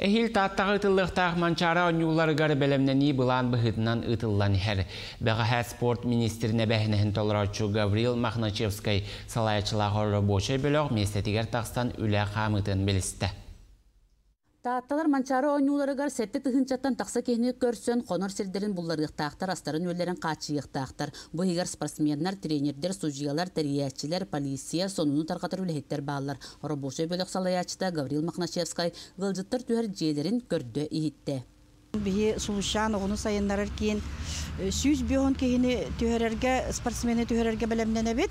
Ehil tattағы ытыллықтақ манчара онюлары гары бәлемнені бұлан бұхытынан ытыллан әр. Бәғаға спорт министріне бәхінігін толырачу Гаврил Махначевскай салайчылағы рабочай бөліғ местетігер тақстан үлі қамытын білісті. Таатталар манчары онюларыгар сетте тыхынчаттан тақса кехіне көрсен, қонор сирдерін бұлларықтақтар, астарын өлерін қачыйықтақтар. Бұйығар спортсменнар, тренердер, сужиялар, тәриячилер, полиция, сонуны тарқатыр өлігеттер бағалар. Рабочай бөлік салаячыта Гаврил Махначевскай ғылжыттар түйер жейлерін көрді ехетті. Бие сулушан оны сайындарар кейін сүйіз бүйон кехіне түйерерге, спортсмені түйерерге білімден әбет.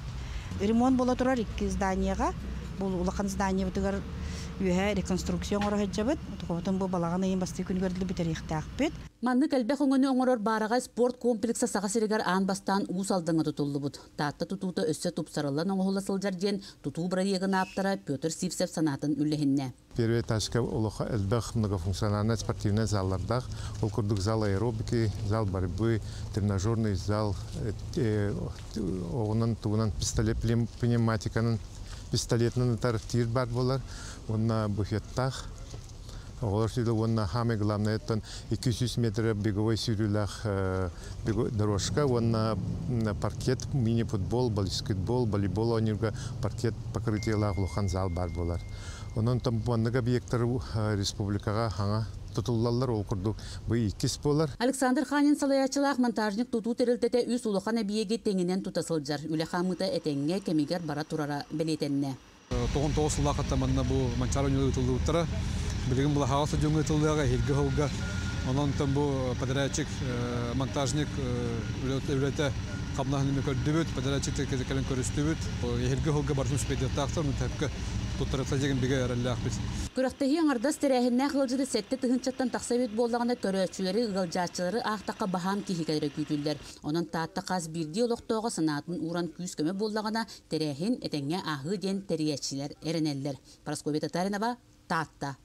Ремонт бола тұрар 2 зданияға. Бұл улақан здания бұтығар үйе реконструкцион оры хеджабыт. Тұқытын бұл балағаны ең басты күн көрділі бітер еқті ақпет. Манны кәлбәк оңыны оңырор бараға спорт комплекса саға серегер аң бастан уыс алдыңы тұтылды бұд. Таатта тұтуыты өссі тұпсарылан оңғылы сылжар ден тұту бұра егін аптара Петр Сивсев санатын үліхінне. Первый этажка улаха элбэх многофункциональный спортивный заллардах. Ол курдук зал аэробики, зал борьбы, тренажерный зал, оғынан туынан пистолет пневматиканын пистолетный тир бар болар. Онна буфеттах. Олар сөйлі онна хаме главное это 200 метр беговой сүйрілах дорожка, онна паркет, мини-футбол, баскетбол, волейбол, онырға паркет покрытиялах лухан зал бар болар. Онын там онныға объекттар республикаға хаңа тұтылалар ол күрдік бұй 2 болар. Александр Ханин салаячылақ монтажник тұту терілтеті үс ұлыған әбиеге теңінен тұтасылжар. Үлі қамыты әтеңге кемегер бара тұрара білетенне. Тоғын тоғыз сұлақ аттаманна бұл манчар өнелі ұтылды ұттара. Білігін бұл хауасы жоңғы ұтылдыға елгі ғылға. Онын там бұл подрядчик, монтажник үлеті қабнағынымы көрді бүт, подрядчикті кезекелін көрісті бүт. Елгі ғылға барсын спедиятты ақтар, мұнтәпкі тұттырықта деген бігі әрәлі ақпет. Күріқтегі аңырдас тәрәхінне қылжыды сәтті тұхынчаттан тақсабет болдағында көрәтшілері ғылжатшылары ақтаққа бағам кейхекәдері күйтілдер. Оның таатта қаз бірде олықтауға санатын уран күйіс көмі болдағына тәрәхін әтәңе ағы ден тәрияшілер әрінелдер. Парасковия Татаринова, Таатта.